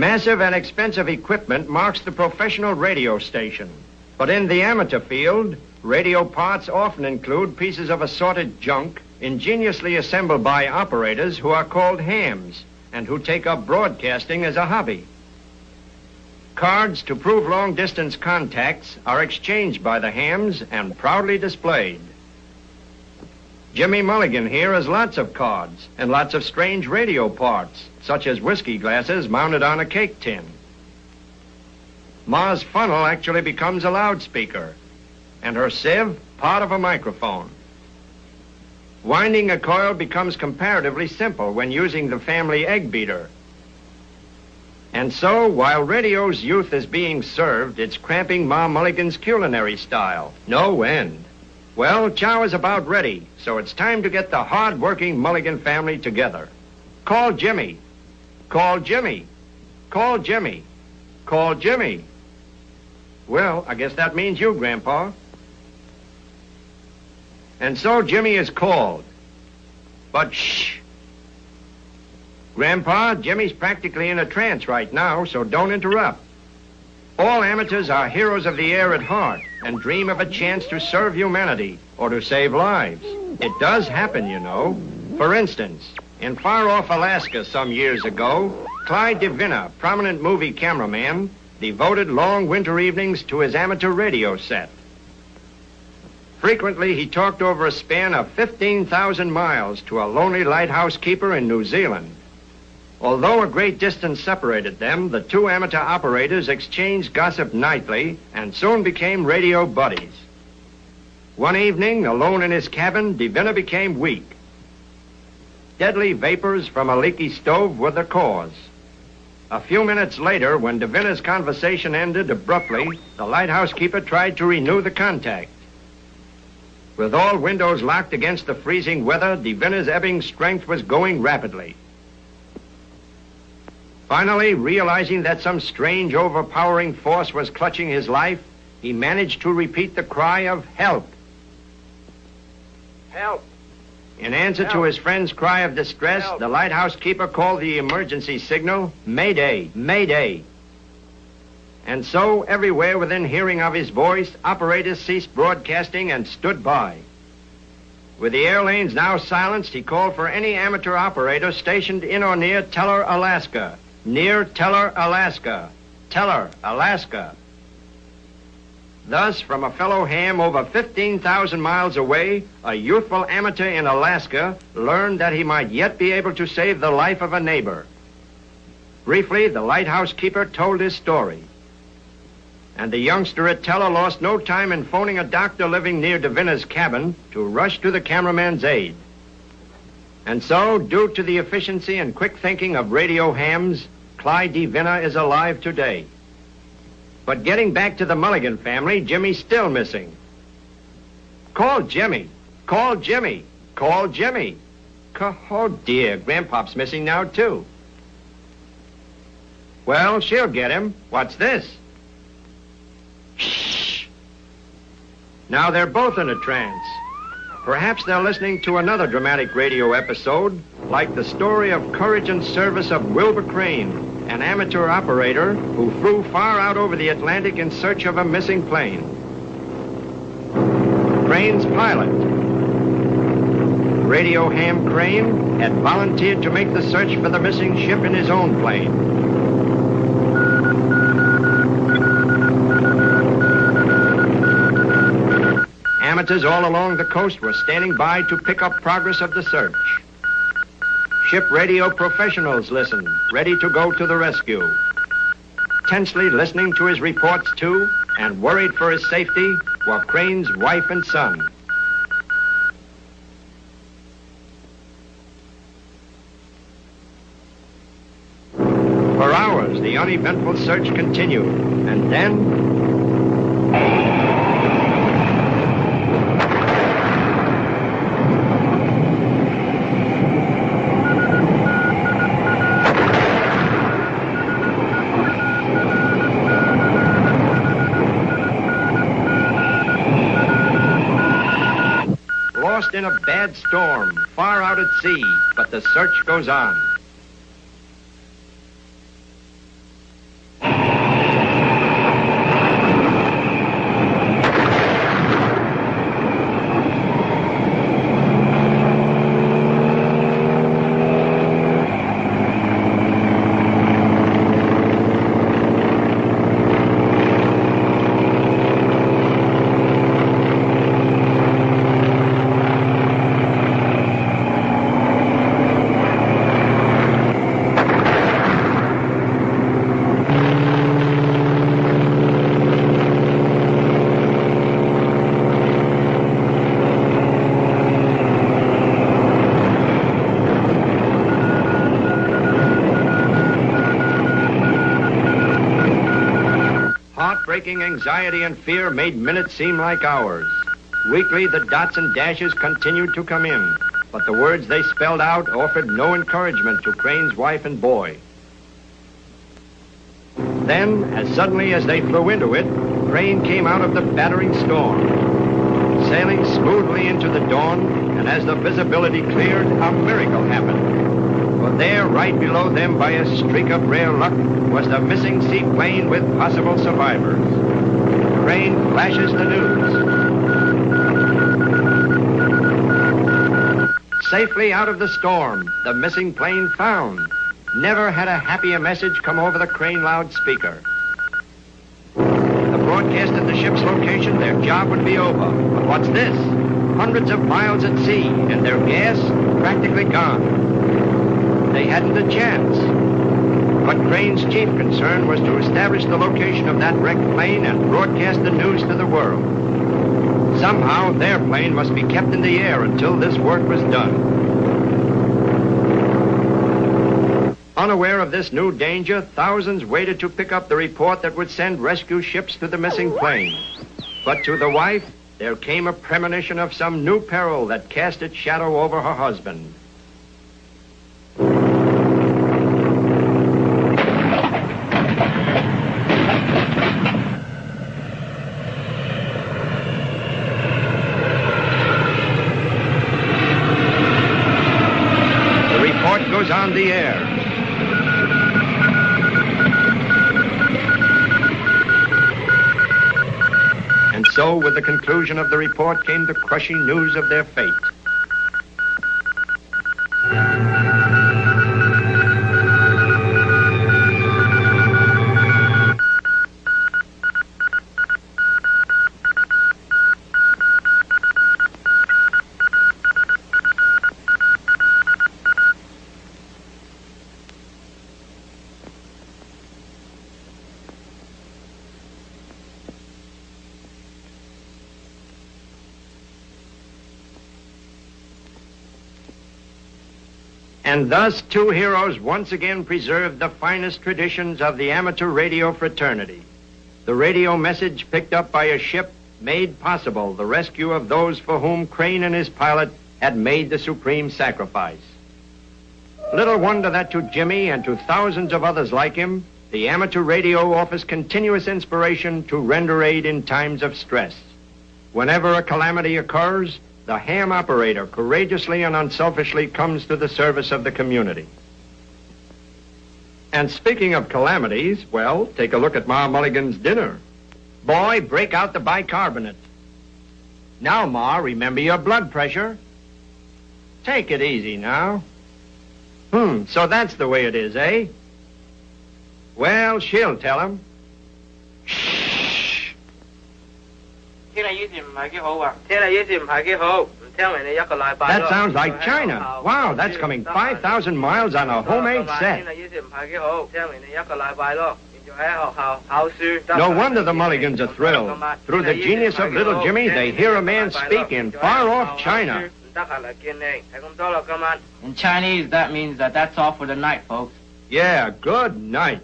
Massive and expensive equipment marks the professional radio station. But in the amateur field, radio parts often include pieces of assorted junk ingeniously assembled by operators who are called hams and who take up broadcasting as a hobby. Cards to prove long-distance contacts are exchanged by the hams and proudly displayed. Jimmy Mulligan here has lots of cards and lots of strange radio parts, such as whiskey glasses mounted on a cake tin. Ma's funnel actually becomes a loudspeaker, and her sieve part of a microphone. Winding a coil becomes comparatively simple when using the family egg beater. And so, while radio's youth is being served, it's cramping Ma Mulligan's culinary style. No end. Well, chow is about ready, so it's time to get the hard-working Mulligan family together. Call Jimmy. Call Jimmy. Call Jimmy. Call Jimmy. Well, I guess that means you, Grandpa. And so Jimmy is called. But shh. Grandpa, Jimmy's practically in a trance right now, so don't interrupt. All amateurs are heroes of the air at heart and dream of a chance to serve humanity or to save lives. It does happen, you know. For instance, in far-off Alaska some years ago, Clyde DeVina, prominent movie cameraman, devoted long winter evenings to his amateur radio set. Frequently, he talked over a span of 15,000 miles to a lonely lighthouse keeper in New Zealand. Although a great distance separated them, the two amateur operators exchanged gossip nightly and soon became radio buddies. One evening, alone in his cabin, DeVina became weak. Deadly vapors from a leaky stove were the cause. A few minutes later, when DeVina's conversation ended abruptly, the lighthouse keeper tried to renew the contact. With all windows locked against the freezing weather, DeVina's ebbing strength was going rapidly. Finally, realizing that some strange, overpowering force was clutching his life, he managed to repeat the cry of help. Help! In answer to his friend's cry of distress, the lighthouse keeper called the emergency signal, Mayday, Mayday. And so, everywhere within hearing of his voice, operators ceased broadcasting and stood by. With the air lanes now silenced, he called for any amateur operator stationed in or near Teller, Alaska. Near Teller, Alaska. Teller, Alaska. Thus, from a fellow ham over 15,000 miles away, a youthful amateur in Alaska learned that he might yet be able to save the life of a neighbor. Briefly, the lighthouse keeper told his story. And the youngster at Teller lost no time in phoning a doctor living near DeVina's cabin to rush to the cameraman's aid. And so, due to the efficiency and quick thinking of radio hams, Clyde DeVina is alive today. But getting back to the Mulligan family, Jimmy's still missing. Call Jimmy. Call Jimmy. Call Jimmy. Oh, dear, Grandpop's missing now, too. Well, she'll get him. What's this? Shh. Now they're both in a trance. Perhaps they're listening to another dramatic radio episode, like the story of courage and service of Wilbur Crane, an amateur operator who flew far out over the Atlantic in search of a missing plane. Crane's pilot, radio ham Crane, had volunteered to make the search for the missing ship in his own plane. Amateurs all along the coast were standing by to pick up progress of the search. Ship radio professionals listened, ready to go to the rescue. Tensely listening to his reports, too, and worried for his safety, were Crane's wife and son. For hours, the uneventful search continued, and then... lost in a bad storm, far out at sea, but the search goes on. heartbreaking anxiety and fear made minutes seem like hours. Weekly, the dots and dashes continued to come in, but the words they spelled out offered no encouragement to Crane's wife and boy. Then, as suddenly as they flew into it, Crane came out of the battering storm. Sailing smoothly into the dawn, and as the visibility cleared, a miracle happened. For there, right below them by a streak of rare luck, was the missing seaplane with possible survivors. Crane flashes the news. Safely out of the storm, the missing plane found. Never had a happier message come over the Crane loudspeaker. The broadcast at the ship's location, their job would be over. But what's this? Hundreds of miles at sea, and their gas practically gone. They hadn't a chance. But Crane's chief concern was to establish the location of that wrecked plane and broadcast the news to the world. Somehow, their plane must be kept in the air until this work was done. Unaware of this new danger, thousands waited to pick up the report that would send rescue ships to the missing plane. But to the wife, there came a premonition of some new peril that cast its shadow over her husband. The report goes on the air. And so, with the conclusion of the report, came the crushing news of their fate. And thus, two heroes once again preserved the finest traditions of the amateur radio fraternity. The radio message picked up by a ship made possible the rescue of those for whom Crane and his pilot had made the supreme sacrifice. Little wonder that to Jimmy and to thousands of others like him, the amateur radio offers continuous inspiration to render aid in times of stress. Whenever a calamity occurs, the ham operator courageously and unselfishly comes to the service of the community. And speaking of calamities, well, take a look at Ma Mulligan's dinner. Boy, break out the bicarbonate. Now, Ma, remember your blood pressure. Take it easy now. So that's the way it is, eh? Well, she'll tell him. That sounds like China. Wow, that's coming 5,000 miles on a homemade set. No wonder the Mulligans are thrilled. Through the genius of little Jimmy, they hear a man speak in far-off China. In Chinese, that means that's all for the night, folks. Yeah, good night.